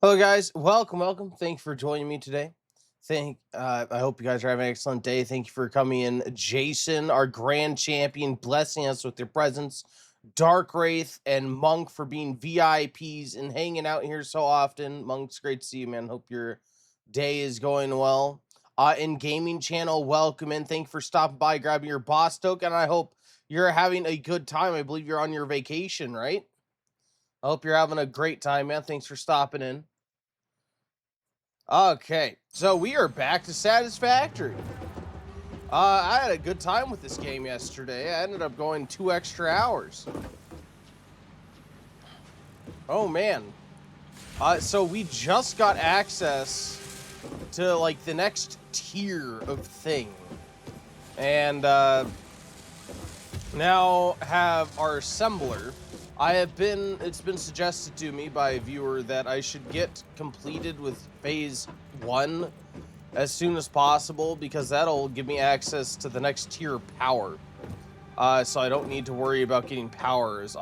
Hello, guys. Welcome. Thank you for joining me today. I hope you guys are having an excellent day. Thank you for coming in, Jason, our grand champion, blessing us with your presence. Dark Wraith and Monk for being VIPs and hanging out here so often. Monk's great to see you, man. Hope your day is going well. In gaming channel, welcome in. Thank you for stopping by, grabbing your boss token. I hope you're having a good time. I believe you're on your vacation, right? I hope you're having a great time, man. Thanks for stopping in. Okay, so we are back to Satisfactory. I had a good time with this game yesterday. I ended up going 2 extra hours. Oh man. So we just got access to like the next tier of thing. And now have our assembler. It's been suggested to me by a viewer that I should get completed with phase 1 as soon as possible because that'll give me access to the next tier of power. So I don't need to worry about getting power as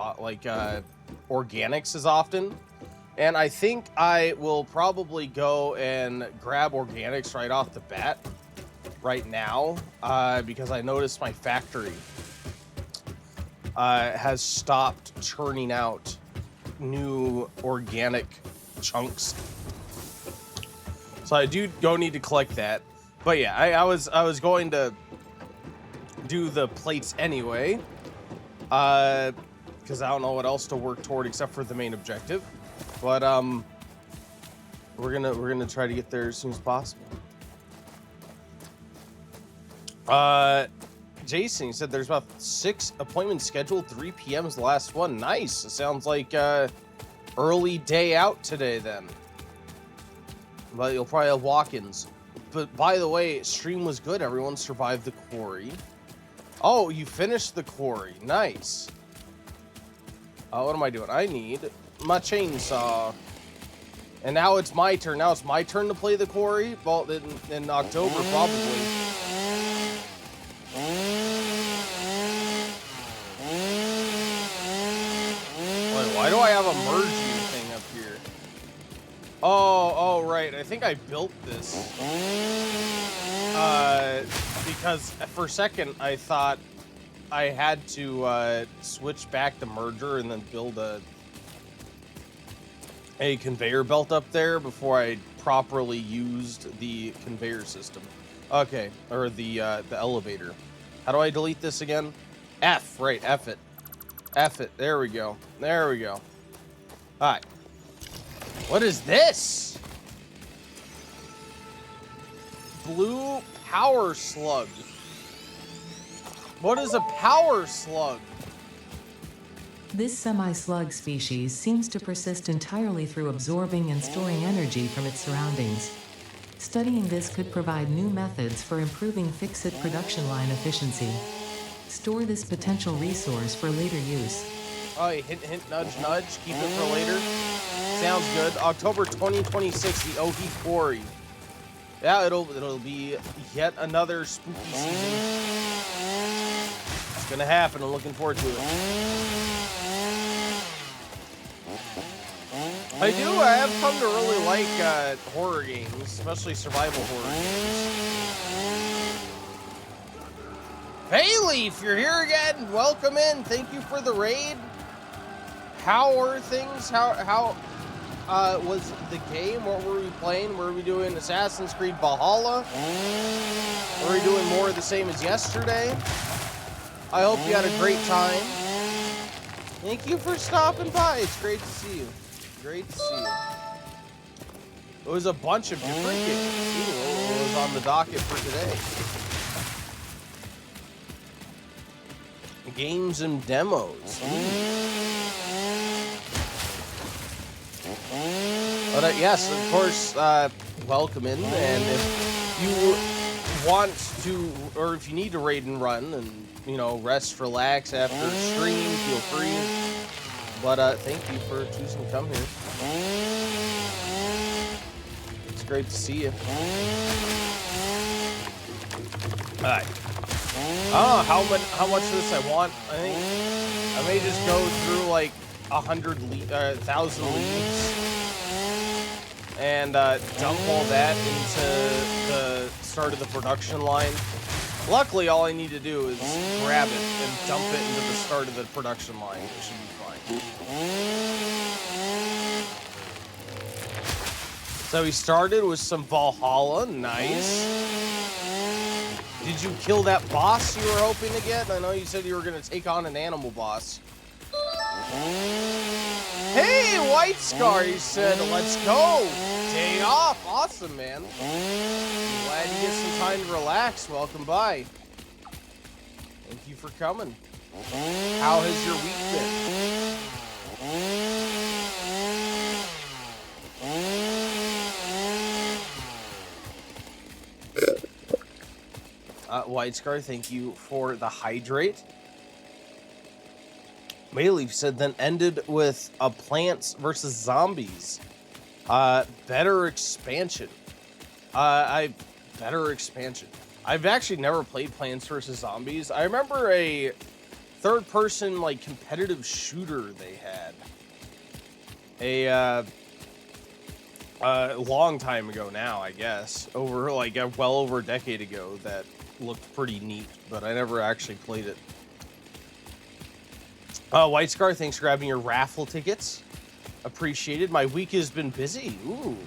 organics as often. And I think I will probably go and grab organics right off the bat right now because I noticed my factory has stopped churning out new organic chunks. So I do need to collect that. But yeah, I was going to do the plates anyway. Because I don't know what else to work toward except for the main objective. But we're gonna try to get there as soon as possible. Jason, he said there's about 6 appointments scheduled. 3 p.m. is the last one. Nice. It sounds like early day out today then. But you'll probably have walk-ins. But by the way, stream was good. Everyone survived the quarry. Oh, you finished the quarry. Nice. What am I doing? I need my chainsaw. And now it's my turn. Now it's my turn to play the quarry. Well, in October, probably. Wait, why do I have a merging thing up here? Oh, right. I think I built this. Because for a second I thought I had to switch back the merger and then build a conveyor belt up there before I properly used the conveyor system. Okay, or the elevator. How do I delete this again? F, right, F it. F it, there we go. There we go. Alright. What is this? Blue power slug. What is a power slug? This semi-slug species seems to persist entirely through absorbing and storing energy from its surroundings. Studying this could provide new methods for improving fix-it production line efficiency. Store this potential resource for later use. Oh, hint, hint, nudge, nudge. Keep it for later. Sounds good. October 2026, the Ohi Quarry. Yeah, it'll be yet another spooky season. It's gonna happen. I'm looking forward to it. I have come to really like horror games, especially survival horror games. Hey Leaf, you're here again. Welcome in. Thank you for the raid. How were things? How was the game? What were we playing? Were we doing Assassin's Creed Valhalla? Were we doing more of the same as yesterday? I hope you had a great time. Thank you for stopping by. It's great to see you. Great to see you. It was a bunch of different games. Ooh, what was on the docket for today? Games and demos. But yes, of course, welcome in. And if you want to, or if you need to raid and run and, you know, rest, relax after stream, feel free. But thank you for choosing to come here. It's great to see you. Alright. I don't know how much of this I want. I think I may just go through like 1,000 leads. and dump all that into the start of the production line. Luckily, all I need to do is grab it and dump it into the start of the production line. It should be fine. So we started with some Valhalla. Nice. Did you kill that boss you were hoping to get? I know you said you were going to take on an animal boss. Hey, White Scar, he said, let's go. Day off. Awesome, man. Glad you get some time to relax. Welcome by. Thank you for coming. How has your week been? White Scar, thank you for the hydrate. Mayleaf said, then ended with a Plants versus Zombies. Better expansion. Better expansion. I've actually never played Plants vs. Zombies. I remember a third-person, like, competitive shooter they had. A long time ago now, I guess. Over, like, well over a decade ago that looked pretty neat, but I never actually played it. White Scar, thanks for grabbing your raffle tickets. Appreciated. My week has been busy. Ooh.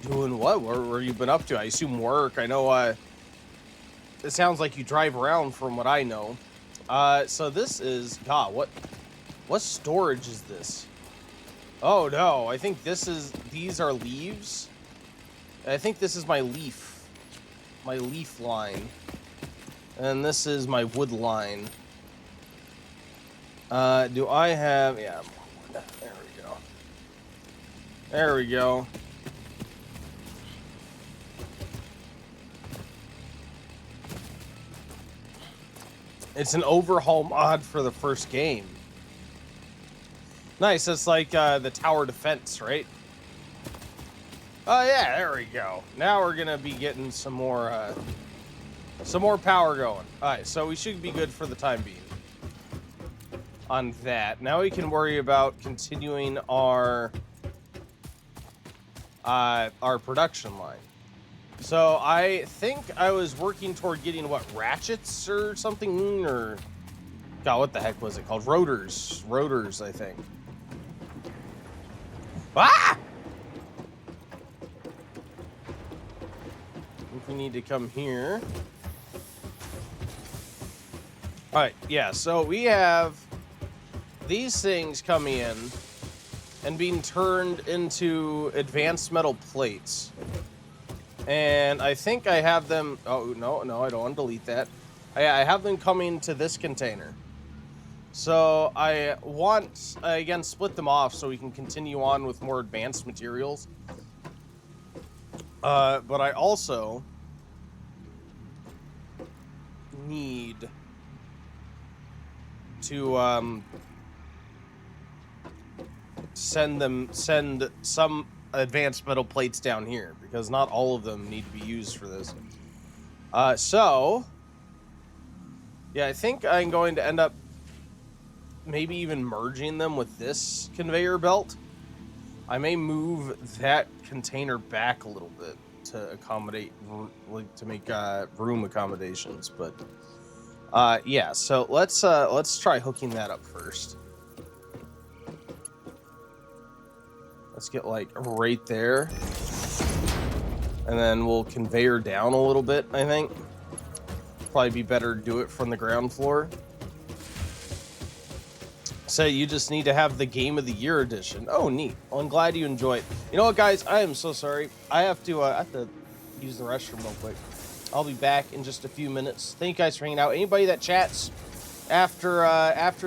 Doing what? Where you been up to? I assume work. I know, it sounds like you drive around from what I know. So this is, God, what storage is this? Oh no, I think these are leaves. I think this is my leaf line. And this is my wood line. Do I have, yeah, there we go. There we go. It's an overhaul mod for the first game. Nice, it's like the tower defense, right? Oh yeah, there we go. Now we're gonna be getting some more power going. Alright, so we should be good for the time being on that. Now we can worry about continuing our production line. So I think I was working toward getting, what, ratchets or something, or God, what the heck was it called? Rotors, I think. Ah! I think we need to come here. All right, yeah. So we have these things coming in and being turned into advanced metal plates. And I think I have them... Oh, no, I don't want to delete that. I have them coming to this container. So I want, again, split them off so we can continue on with more advanced materials. But I also need to send some advanced metal plates down here, because not all of them need to be used for this. So yeah, I think I'm going to end up maybe even merging them with this conveyor belt. I may move that container back a little bit to accommodate, like, to make room accommodations, but yeah, so let's try hooking that up first. Let's get, like, right there. And then we'll conveyor down a little bit, I think. Probably be better to do it from the ground floor. So you just need to have the Game of the Year edition. Oh, neat. Well, I'm glad you enjoy it. You know what, guys? I am so sorry. I have to use the restroom real quick. I'll be back in just a few minutes. Thank you guys for hanging out. Anybody that chats after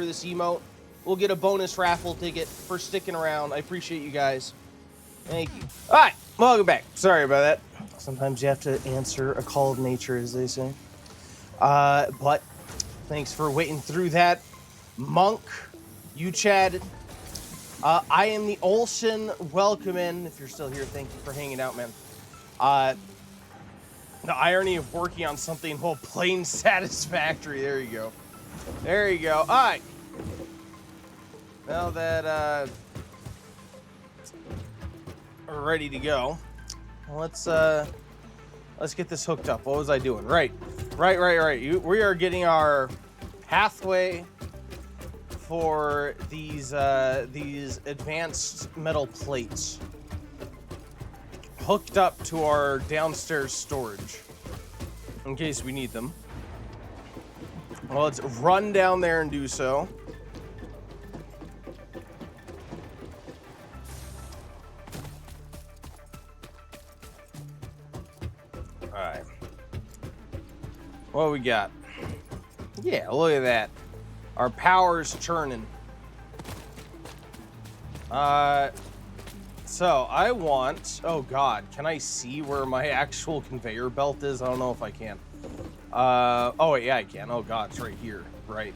this emote, we'll get a bonus raffle ticket for sticking around. I appreciate you guys. Thank you. All right, welcome back. Sorry about that. Sometimes you have to answer a call of nature, as they say. But thanks for waiting through that. Monk, you chatted. I am the Olsen. Welcome in. If you're still here, thank you for hanging out, man. The irony of working on something while playing Satisfactory. There you go. There you go. All right. Now that ready to go. Let's get this hooked up. What was I doing? Right. We are getting our pathway for these advanced metal plates hooked up to our downstairs storage in case we need them. Well, let's run down there and do so. Alright. What we got? Yeah, look at that. Our power's churning. So I want... Oh, God. Can I see where my actual conveyor belt is? I don't know if I can. Oh, wait, yeah, I can. Oh, God, it's right here. Right.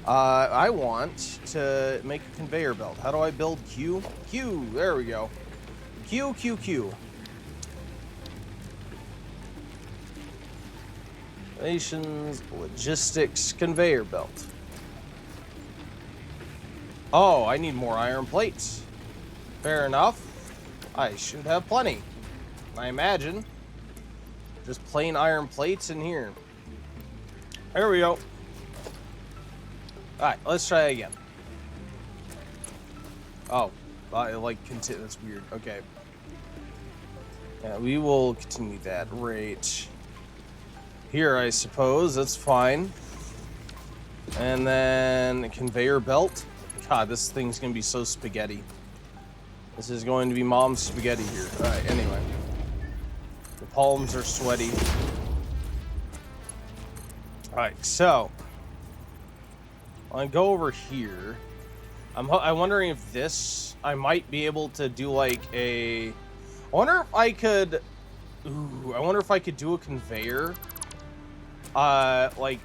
I want to make a conveyor belt. How do I build Q? Q. There we go. Q. Relations, logistics, conveyor belt. Oh, I need more iron plates. Fair enough. I should have plenty, I imagine. Just plain iron plates in here. There we go. Alright, let's try again. Oh, like, continue. That's weird. Okay. Yeah, we will continue that right here, I suppose. That's fine. And then conveyor belt. God, this thing's gonna be so spaghetti. This is going to be mom's spaghetti here. Alright, anyway. The palms are sweaty. Alright, so I'll go over here. I'm wondering if this... I might be able to do like a... I wonder if I could... Ooh, I wonder if I could do a conveyor. Like,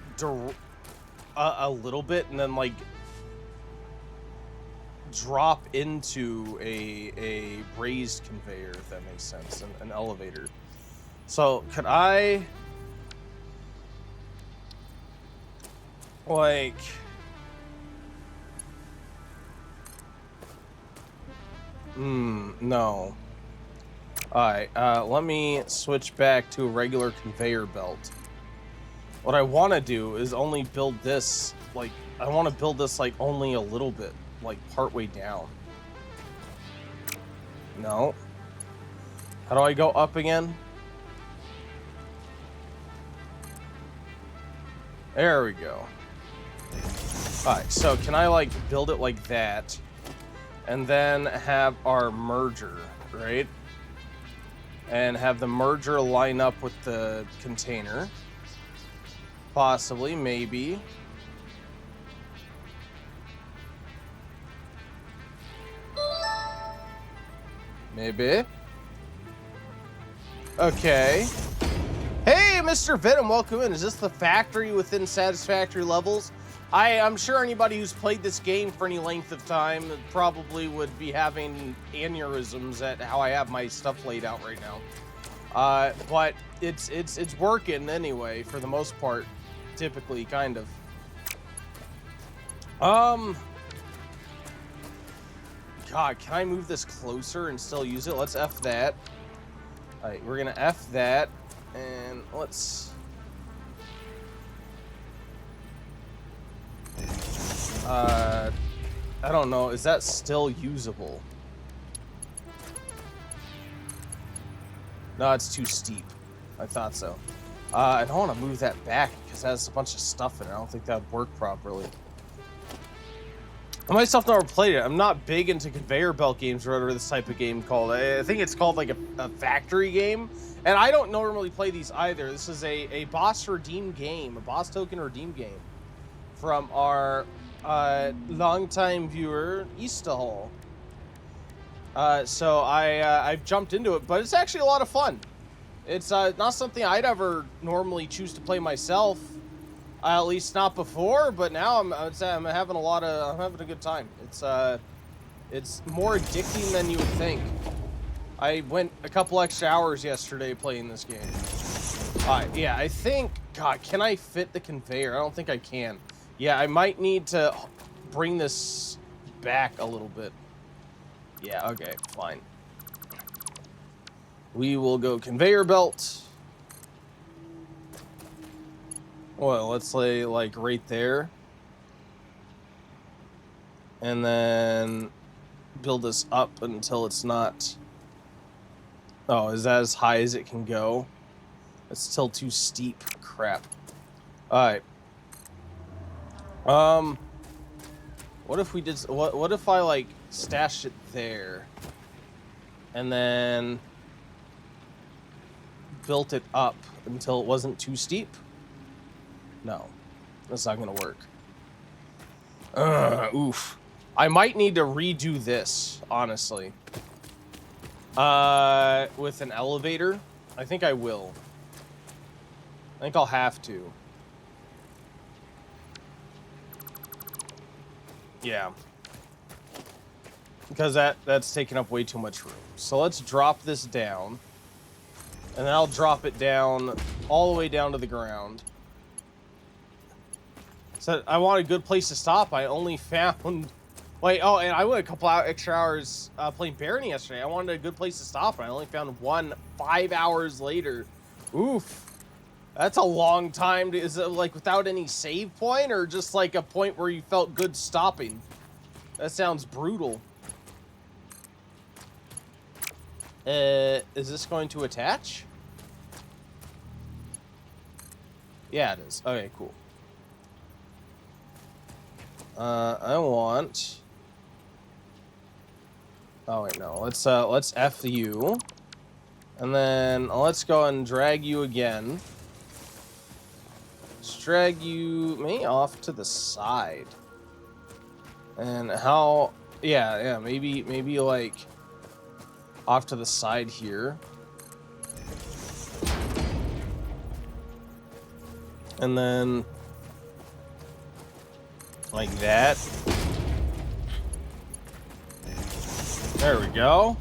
a little bit, and then, like, drop into a raised conveyor, if that makes sense, an elevator. So, could I... like... no. Alright, let me switch back to a regular conveyor belt. What I want to do is only build this, like, I want to build this, like, only a little bit, like, partway down. No. How do I go up again? There we go. Alright, so can I, like, build it like that? And then have our merger, right? And have the merger line up with the container. Possibly, maybe. Maybe. Okay. Hey, Mr. Venom, welcome in. Is this the factory within Satisfactory levels? I'm sure anybody who's played this game for any length of time probably would be having aneurysms at how I have my stuff laid out right now. But it's working anyway, for the most part. Typically, kind of. God, can I move this closer and still use it? Let's F that. Alright, we're gonna F that, and let's... I don't know, is that still usable? No, it's too steep. I thought so. I don't want to move that back because it has a bunch of stuff in it. I don't think that would work properly. I myself never played it. I'm not big into conveyor belt games or whatever this type of game called. I think it's called like a factory game. And I don't normally play these either. This is a boss redeem game, a boss token redeem game from our longtime viewer, Eastahall. So I've jumped into it, but it's actually a lot of fun. It's not something I'd ever normally choose to play myself, at least not before. But now I'm having a good time. It's more addicting than you would think. I went a couple extra hours yesterday playing this game. Yeah, I think. God, can I fit the conveyor? I don't think I can. Yeah, I might need to bring this back a little bit. Yeah. Okay. Fine. We will go conveyor belt. Well, let's lay like right there. And then build this up until it's not... Oh, is that as high as it can go? It's still too steep. Crap. Alright. What if we did... What if I, like, stashed it there? And then... built it up until it wasn't too steep? No. That's not gonna work. Oof. I might need to redo this, honestly. With an elevator? I think I will. I think I'll have to. Yeah. Because that's taking up way too much room. So let's drop this down. And then I'll drop it down all the way down to the ground. So I want a good place to stop. I only found... Wait, oh, and I went a couple extra hours playing Baron yesterday. I wanted a good place to stop, and I only found one 5 hours later. Oof. That's a long time. Is it like without any save point, or just like a point where you felt good stopping? That sounds brutal. Is this going to attach? Yeah, it is. Okay, cool. I want... Oh, wait, no. Let's F you. And then let's go and drag you again. Let's drag you maybe off to the side. And how... Yeah, maybe like off to the side here. And then like that. There we go.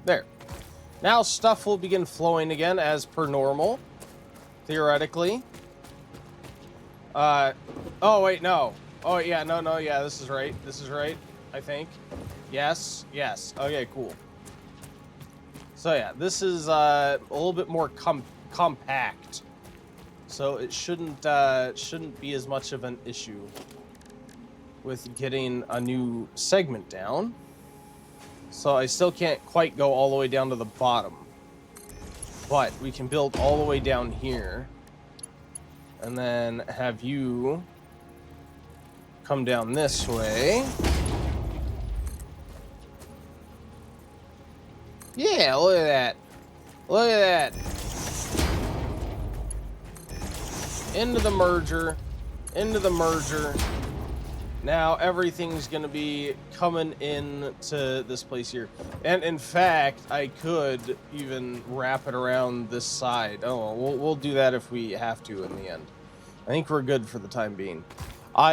There. Now stuff will begin flowing again as per normal, theoretically. Oh wait, no. Oh yeah, no, yeah, this is right. This is right, I think. Yes. Okay, cool. So yeah, this is a little bit more compact. So it shouldn't be as much of an issue with getting a new segment down. So I still can't quite go all the way down to the bottom. But we can build all the way down here. And then have you come down this way. Yeah, look at that. Look at that. Into the merger. Into the merger. Now everything's gonna be coming in to this place here. And in fact, I could even wrap it around this side. Oh, we'll do that if we have to in the end. I think we're good for the time being.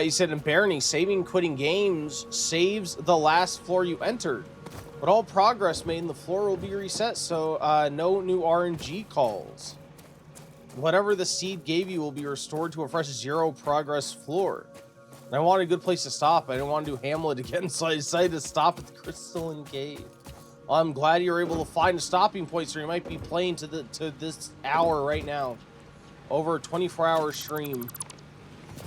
He said in Barony, saving quitting games saves the last floor you entered. But all progress made in the floor will be reset, so no new RNG calls. Whatever the seed gave you will be restored to a fresh 0 progress floor. And I wanted a good place to stop. I didn't want to do Hamlet again, so I decided to stop at the Crystalline Cave. Well, I'm glad you were able to find a stopping point, so you might be playing to this hour right now. Over a 24-hour stream.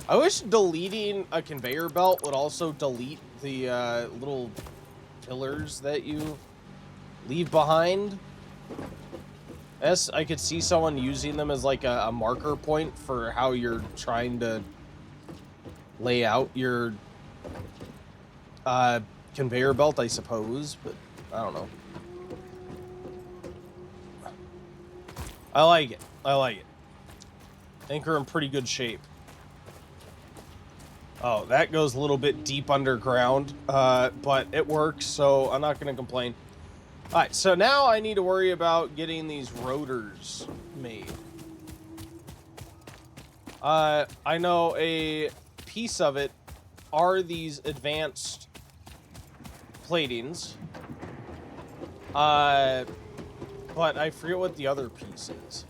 I wish deleting a conveyor belt would also delete the little pillars that you leave behind. Yes, I could see someone using them as like a marker point for how you're trying to lay out your conveyor belt, I suppose, but I don't know. I like it. I like it. I think we're in pretty good shape. Oh, that goes a little bit deep underground, but it works, so I'm not going to complain. All right, so now I need to worry about getting these rotors made. I know a piece of it are these advanced platings. But I forget what the other piece is.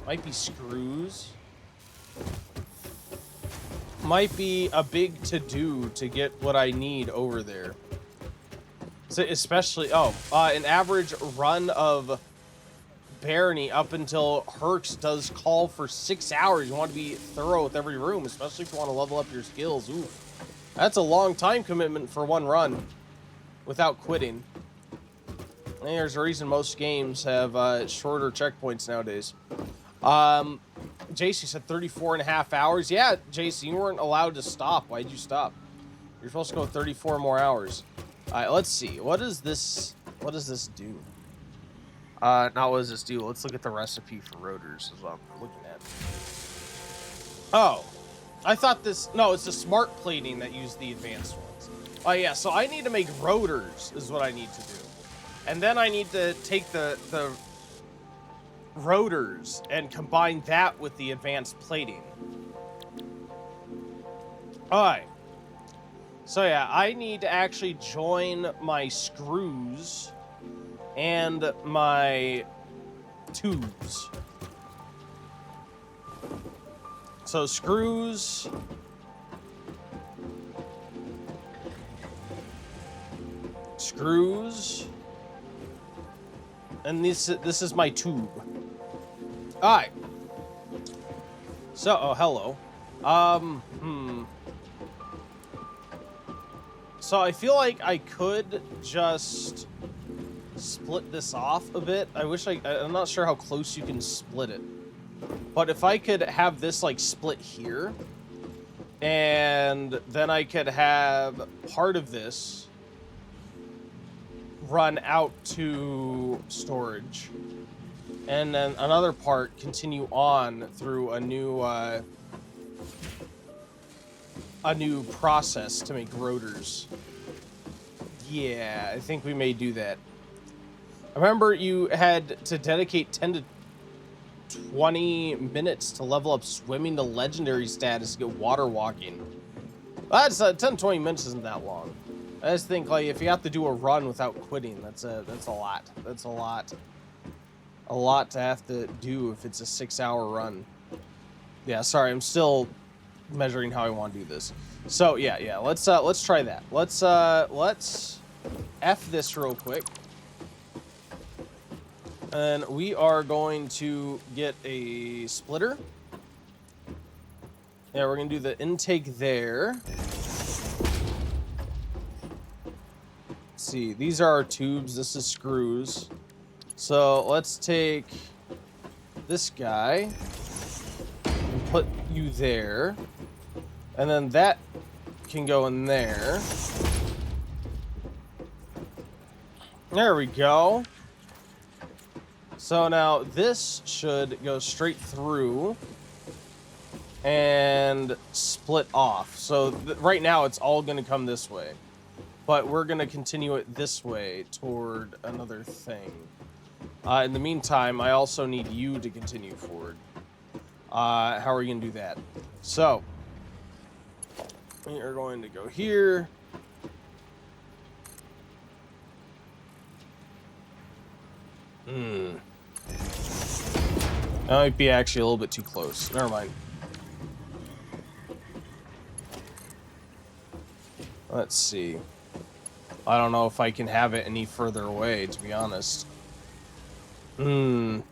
Might be screws. Might be a big to-do to get what I need over there. So especially, an average run of Barony up until Herx does call for 6 hours. You want to be thorough with every room, especially if you want to level up your skills. Oof. That's a long time commitment for one run without quitting. And there's a reason most games have shorter checkpoints nowadays. JC said 34 and a half hours. Yeah, JC, you weren't allowed to stop. Why'd you stop? You're supposed to go 34 more hours. All right, let's see. What does this do? Not what does this do? Let's look at the recipe for rotors is what I'm looking at. Oh, I thought this... No, it's the smart plating that use the advanced ones. Oh, yeah, so I need to make rotors is what I need to do. And then I need to take the rotors and combine that with the advanced plating. All right. So, yeah, I need to actually join my screws and my tubes. So screws, and this is my tube. All right. So, oh, hello. So I feel like I could just split this off a bit. I'm not sure how close you can split it. But if I could have this like split here, and then I could have part of this run out to storage, and then another part continue on through a new process to make rotors. Yeah, I think we may do that. I remember you had to dedicate 10 to 20 minutes to level up swimming to legendary status to get water walking. That's 10 to 20 minutes isn't that long. I just think like if you have to do a run without quitting, that's a lot. That's a lot to have to do if it's a 6-hour run. Yeah, sorry, I'm still measuring how I want to do this. So yeah, let's try that. Let's F this real quick. And we are going to get a splitter. Yeah, we're going to do the intake there. Let's see, these are our tubes. This is screws. So let's take this guy and put you there. And then that can go in there. There we go. So now this should go straight through and split off. So right now it's all going to come this way, but we're going to continue it this way toward another thing. In the meantime, I also need you to continue forward. How are we going to do that? So we are going to go here. That might be actually a little bit too close. Never mind. Let's see. I don't know if I can have it any further away, to be honest. Can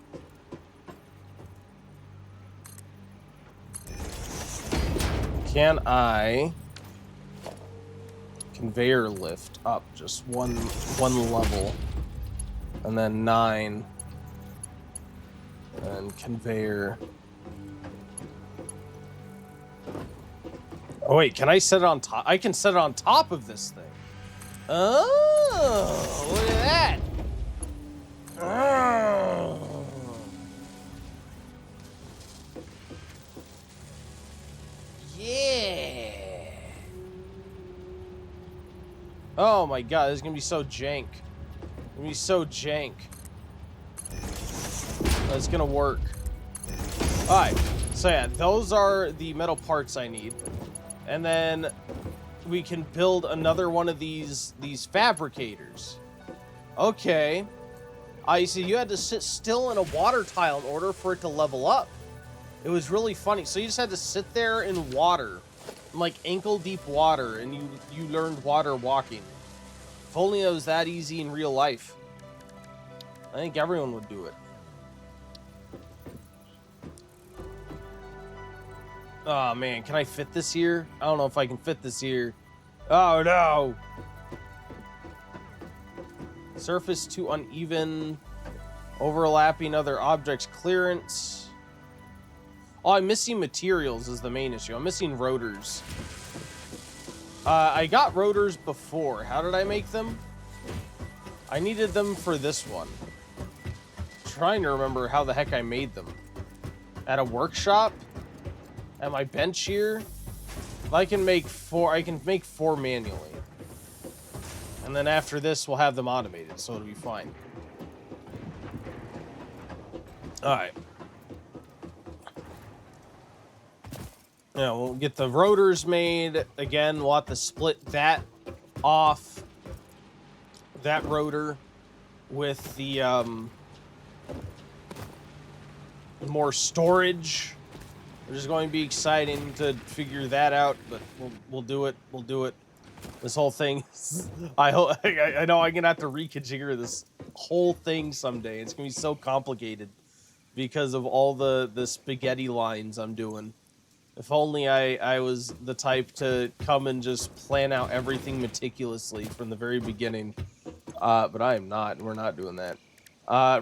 I conveyor lift up just one level, and then 9, and conveyor? Oh wait, can I set it on top? I can set it on top of this thing. Oh, look at that. Oh. Yeah. Oh my god, this is gonna be so jank. It's gonna be so jank. But it's gonna work. Alright, so yeah, those are the metal parts I need. And then we can build another one of these fabricators. Okay. I see you had to sit still in a water tile in order for it to level up. It was really funny. So you just had to sit there in water, in like ankle deep water, and you learned water walking. If only it was that easy in real life. I think everyone would do it. Oh man, can I fit this here? I don't know if I can fit this here. Oh no! Surface too uneven. Overlapping other objects clearance. Oh, I'm missing materials is the main issue. I'm missing rotors. I got rotors before. How did I make them? I needed them for this one. I'm trying to remember how the heck I made them. At a workshop? At my bench here? I can make four manually. And then after this, we'll have them automated, so it'll be fine. Alright. Yeah, we'll get the rotors made. Again, we'll have to split that off. That rotor with the more storage. Which is going to be exciting to figure that out, but we'll do it. We'll do it. This whole thing, I know I'm gonna have to reconfigure this whole thing someday. It's gonna be so complicated because of all the spaghetti lines I'm doing. If only I was the type to come and just plan out everything meticulously from the very beginning. But I am not, and we're not doing that.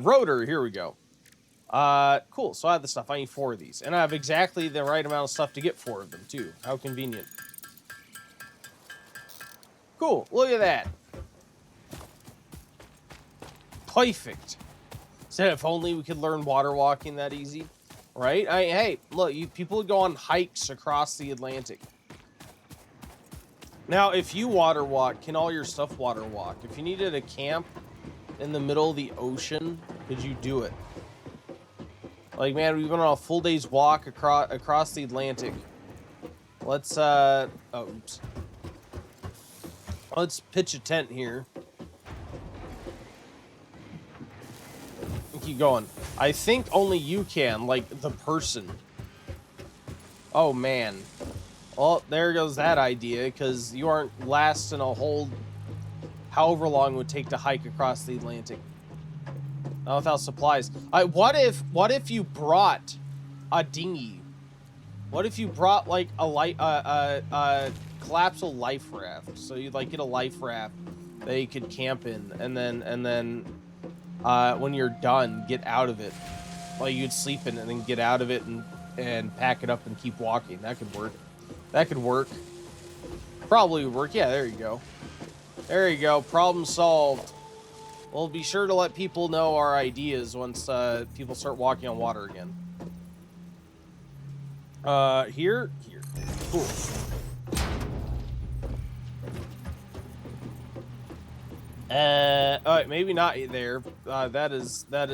Rotor, here we go. Cool, so I have the stuff. I need 4 of these. And I have exactly the right amount of stuff to get 4 of them, too. How convenient. Cool, look at that. Perfect. So if only we could learn water walking that easy. Right? Hey, look, people go on hikes across the Atlantic. Now, if you water walk, can all your stuff water walk? If you needed a camp in the middle of the ocean, could you do it? Like, man, we went on a full day's walk across the Atlantic. Let's, oops. Let's pitch a tent here. Keep going. I think only you can, like, the person. Oh, man. Well, there goes that idea, because you aren't lasting a whole... however long it would take to hike across the Atlantic. Not without supplies. What if you brought a dinghy? What if you brought, like, a collapsible life raft? So you'd, like, get a life raft that you could camp in, and then when you're done, get out of it. Like, you'd sleep in it and then get out of it and pack it up and keep walking. That could work. That could work. Probably would work. Yeah, there you go. There you go. Problem solved. We'll be sure to let people know our ideas once people start walking on water again. Here. Cool. Alright, maybe not there. That is that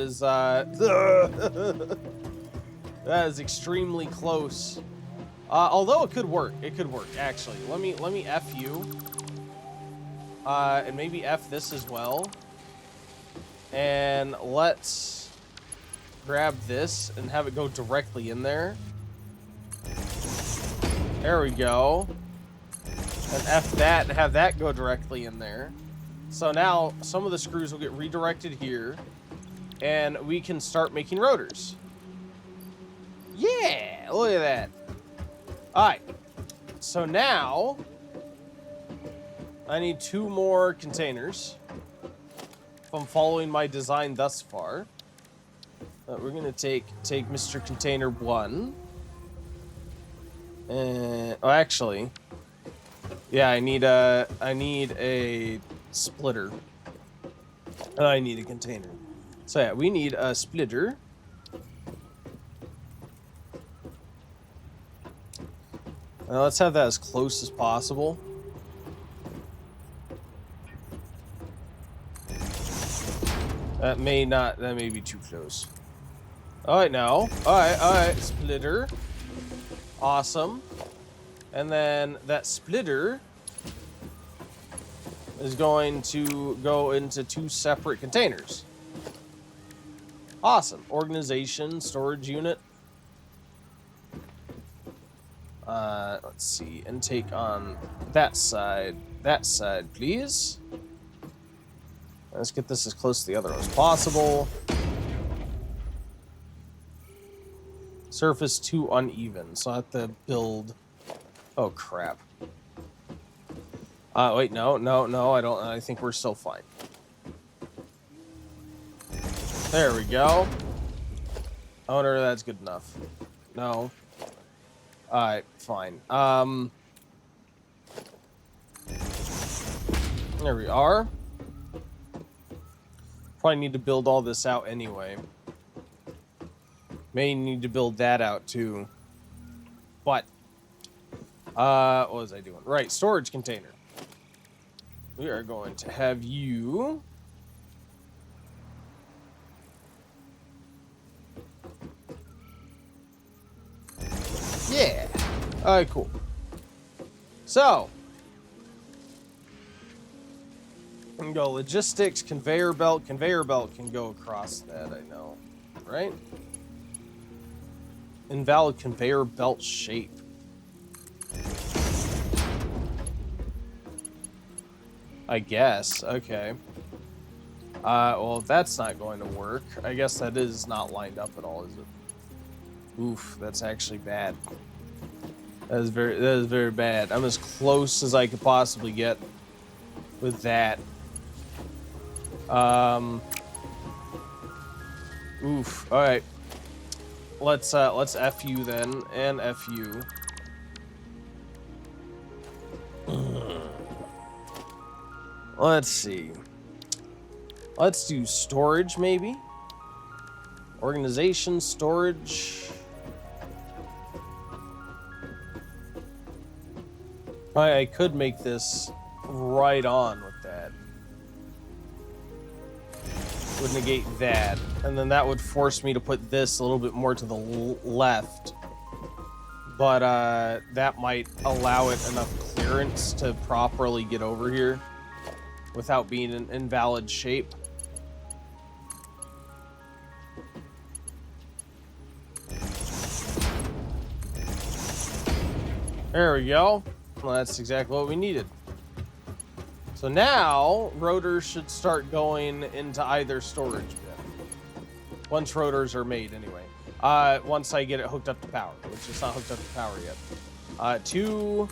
is extremely close. Although it could work. It could work, actually. Let me F you. And maybe F this as well. And let's grab this and have it go directly in there. There we go. And F that and have that go directly in there. So now some of the screws will get redirected here, and we can start making rotors. Yeah, look at that. All right. So now I need 2 more containers. If I'm following my design thus far, we're gonna take Mr. Container 1. And oh, actually, yeah, I need a splitter. I need a container. So yeah, we need a splitter. Let's have that as close as possible. That may be too close. Alright now. Alright, splitter. Awesome. And then that splitter is going to go into 2 separate containers. Awesome. Organization, storage unit. Let's see. Intake on that side. That side, please. Let's get this as close to the other as possible. Surface too uneven, so I have to build. Oh crap. Wait, no, I don't. I think we're still fine. There we go. I wonder if that's good enough. No. Alright, fine. There we are. Probably need to build all this out anyway. May need to build that out too. But, what was I doing? Right, storage container. We are going to have you... Yeah. Alright, cool. So, we can go logistics, conveyor belt. Conveyor belt can go across that, I know. Right? Invalid conveyor belt shape. I guess. Okay. Well, if that's not going to work, I guess that is not lined up at all, is it? Oof, that's actually bad. That is very bad. I'm as close as I could possibly get with that. Oof. All right. Let's F you then, and F you. Let's see. Let's do storage, maybe. Organization, storage. I could make this right on with that. Would negate that, and then that would force me to put this a little bit more to the left. But that might allow it enough clearance to properly get over here without being an invalid shape. There we go. Well, that's exactly what we needed. So now, rotors should start going into either storage bin. Once rotors are made, anyway. Once I get it hooked up to power, which is not hooked up to power yet. Two,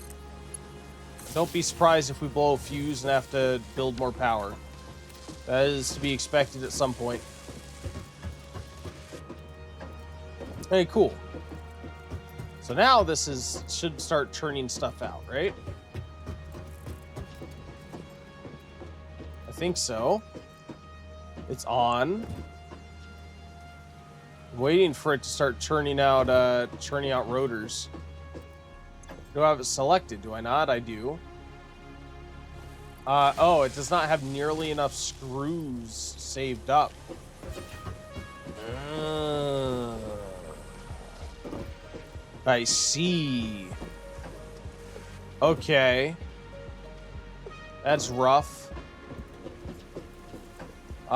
don't be surprised if we blow a fuse and have to build more power. That is to be expected at some point. Hey, cool. So now this should start churning stuff out, right? I think so. It's on. I'm waiting for it to start churning out rotors. Do I have it selected? Do I not? I do. Oh, it does not have nearly enough screws saved up. I see. Okay. That's rough. It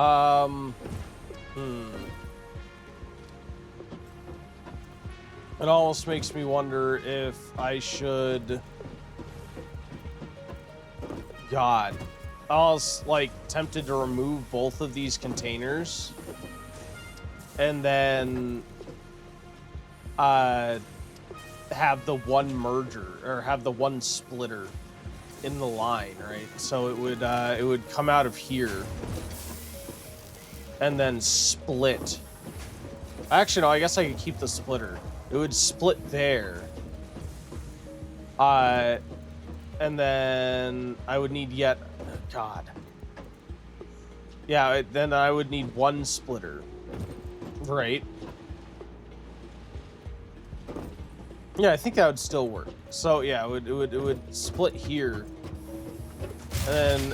almost makes me wonder if I should... God. I was, like, tempted to remove both of these containers. And then... have the one merger, or have the one splitter in the line, right? So it would come out of here and then split. Actually, no, I guess I could keep the splitter. It would split there. And then I would need yet... God. Yeah, then I would need one splitter. Right. Yeah, I think that would still work. So yeah, it would split here, and then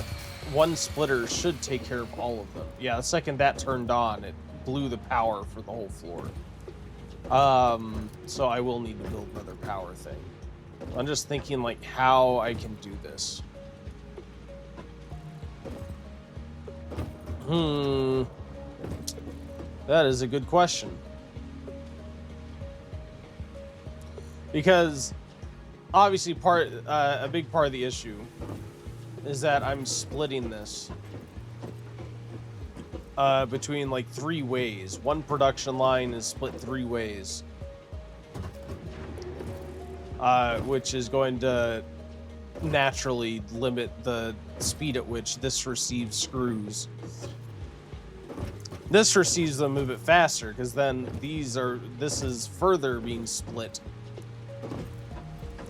one splitter should take care of all of them. Yeah, the second that turned on, it blew the power for the whole floor. So I will need to build another power thing. I'm just thinking like how I can do this. That is a good question. Because obviously a big part of the issue is that I'm splitting this between like 3 ways. One production line is split 3 ways. which is going to naturally limit the speed at which this receives screws. This receives them a bit faster, because then this is further being split.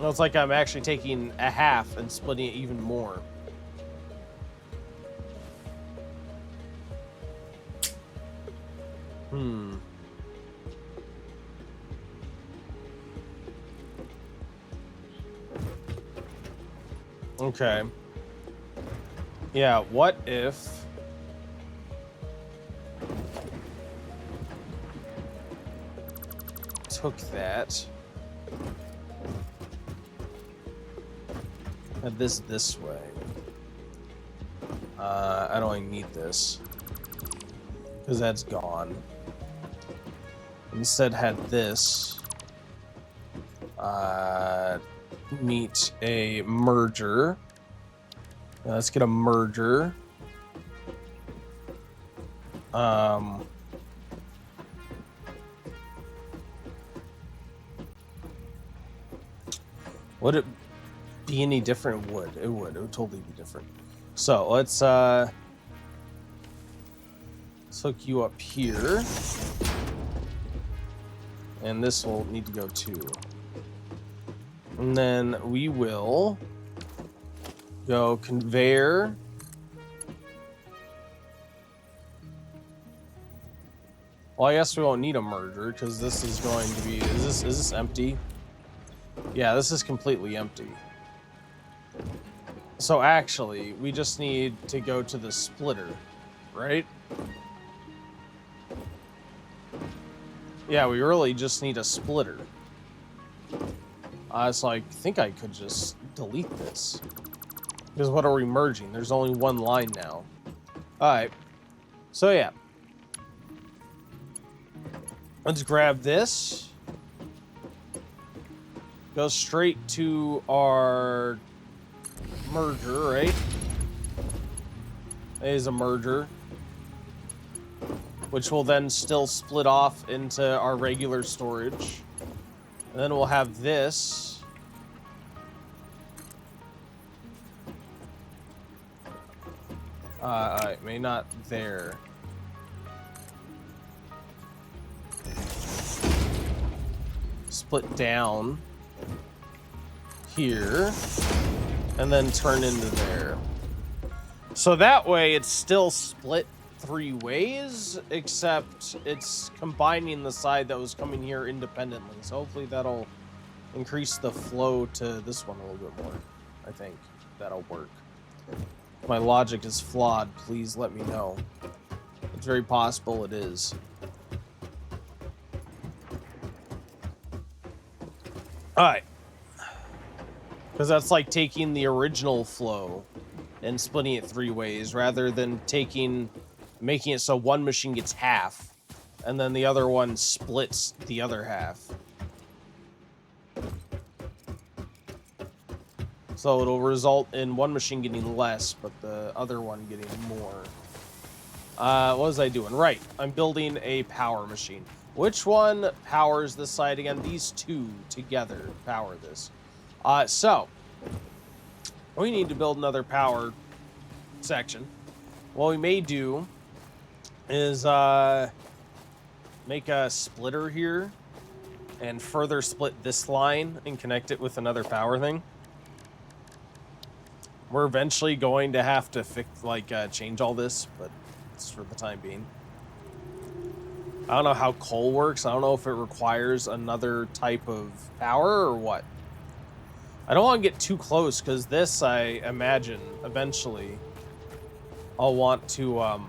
It's like I'm actually taking a half and splitting it even more. Okay. Yeah, what if... took that... had this way. I don't even need this, because that's gone. Instead had this meet a merger. Let's get a merger. Would it be any different? It would. It would totally be different. So let's hook you up here. And this will need to go too. And then we will go conveyor. Well, I guess we won't need a merger because this is going to be... Is this empty? Yeah, this is completely empty. So actually, we just need to go to the splitter, right? Yeah, we really just need a splitter. So I think I could just delete this. Because what are we merging? There's only one line now. Alright. So yeah. Let's grab this. Go straight to our merger, right? It is a merger. Which will then still split off into our regular storage. And then we'll have this. Alright, maybe not there. Split down here. And then turn into there. So that way it's still split 3 ways, except it's combining the side that was coming here independently. So hopefully that'll increase the flow to this one a little bit more. I think that'll work. If my logic is flawed, please let me know. It's very possible it is. Alright. Because that's like taking the original flow and splitting it 3 ways, rather than making it so one machine gets half, and then the other one splits the other half. So it'll result in one machine getting less, but the other one getting more. What was I doing? Right, I'm building a power machine. Which one powers this side again? These two together power this. So we need to build another power section. What we may do is make a splitter here and further split this line and connect it with another power thing. We're eventually going to have to change all this, but it's for the time being. I don't know how coal works. I don't know if it requires another type of power or what. I don't want to get too close, because this, I imagine, eventually I'll want to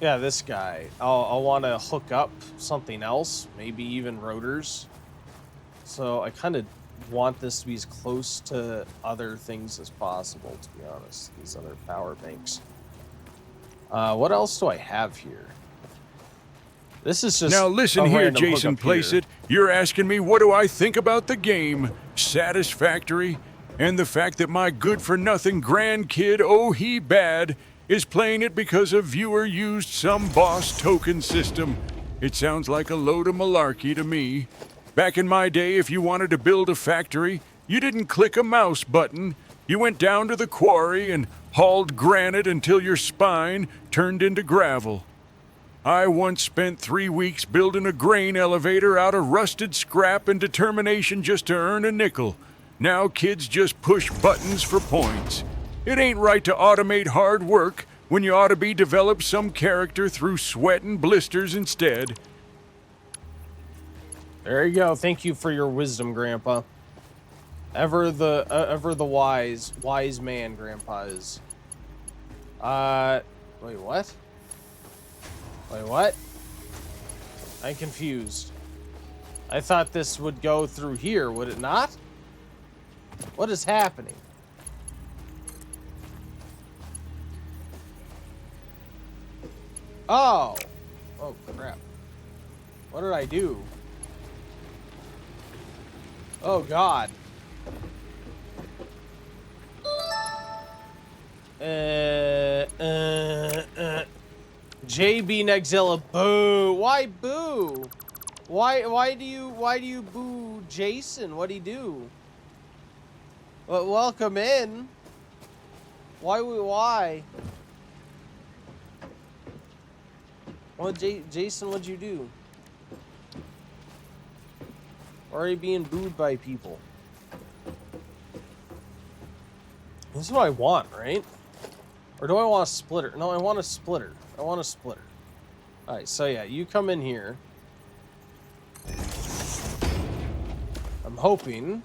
yeah, this guy. I'll want to hook up something else, maybe even rotors. So I kind of want this to be as close to other things as possible, to be honest. These other power banks. What else do I have here? This is just... Now listen here, Jason Placeit. You're asking me what do I think about the game, Satisfactory, and the fact that my good-for-nothing grandkid, oh he bad, is playing it because a viewer used some boss token system. It sounds like a load of malarkey to me. Back in my day, if you wanted to build a factory, you didn't click a mouse button. You went down to the quarry and hauled granite until your spine turned into gravel. I once spent 3 weeks building a grain elevator out of rusted scrap and determination just to earn a nickel. Now kids just push buttons for points. It ain't right to automate hard work when you ought to be develop some character through sweat and blisters instead. There you go. Thank you for your wisdom, Grandpa. Ever the wise man, Grandpa is. Wait, what? Wait, what? I'm confused. I thought this would go through here, would it not? What is happening? Oh! Oh, crap. What did I do? Oh, God. JB Nexzilla, boo! Why boo? Why do you boo Jason? What'd he do? Well, welcome in. Why? Well, Jason, what'd you do? Or are you being booed by people? This is what I want, right? Or do I want a splitter? No, I want a splitter. Alright, so yeah, you come in here. I'm hoping.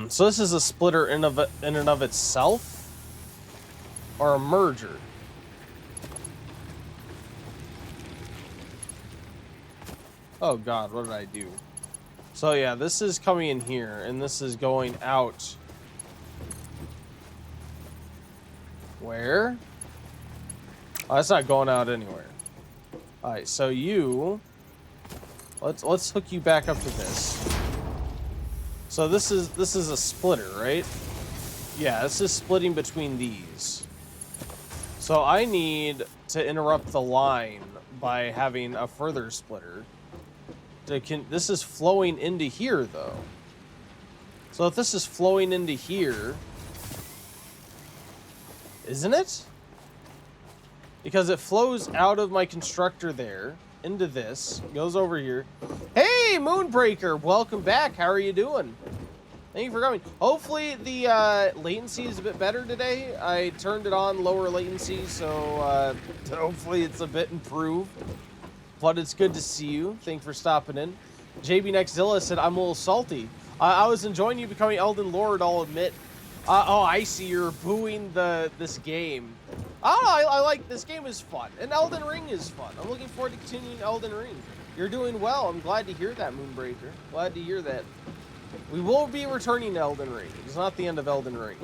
So this is a splitter in and of itself? Or a merger? Oh God, what did I do? So yeah, this is coming in here, and this is going out. Where? Oh, it's not going out anywhere. All right, so you. Let's hook you back up to this. So this is a splitter, right? Yeah, this is splitting between these. So I need to interrupt the line by having a further splitter. This is flowing into here, though. So if this is flowing into here, isn't it? Because it flows out of my constructor there, into this, goes over here. Hey, Moonbreaker, welcome back. How are you doing? Thank you for coming. Hopefully the latency is a bit better today. I turned it on lower latency, so hopefully it's a bit improved. But it's good to see you. Thanks for stopping in. JB Nexzilla said, I'm a little salty. I was enjoying you becoming Elden Lord, I'll admit. Oh, I see. You're booing this game. I like this game is fun. And Elden Ring is fun. I'm looking forward to continuing Elden Ring. You're doing well. I'm glad to hear that, Moonbreaker. Glad to hear that. We will be returning to Elden Ring. It's not the end of Elden Ring.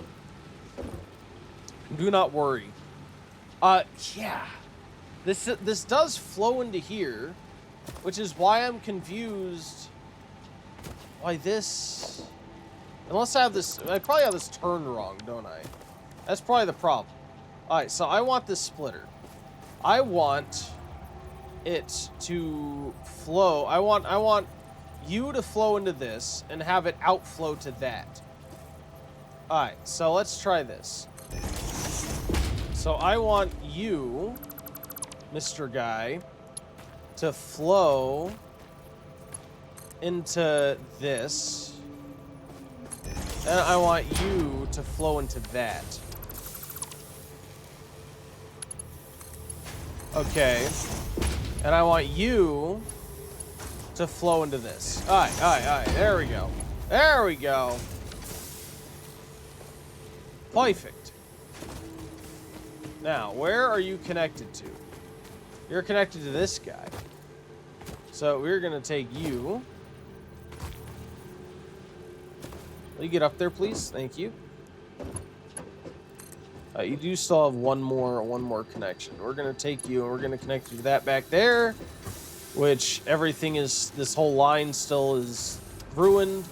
Do not worry. Yeah. This does flow into here, which is why I'm confused. Why this? Unless I probably have this turned wrong, don't I? That's probably the problem. All right, so I want this splitter. I want it to flow. I want you to flow into this and have it outflow to that. All right, so let's try this. So I want you, Mr. Guy, to flow into this. And I want you to flow into that. Okay. And I want you to flow into this. All right. There we go. There we go. Perfect. Now, where are you connected to? You're connected to this guy. So we're going to take you. Will you get up there, please? Thank you. You do still have one more connection. We're going to take you and we're going to connect you to that back there, which everything is, this whole line still is ruined.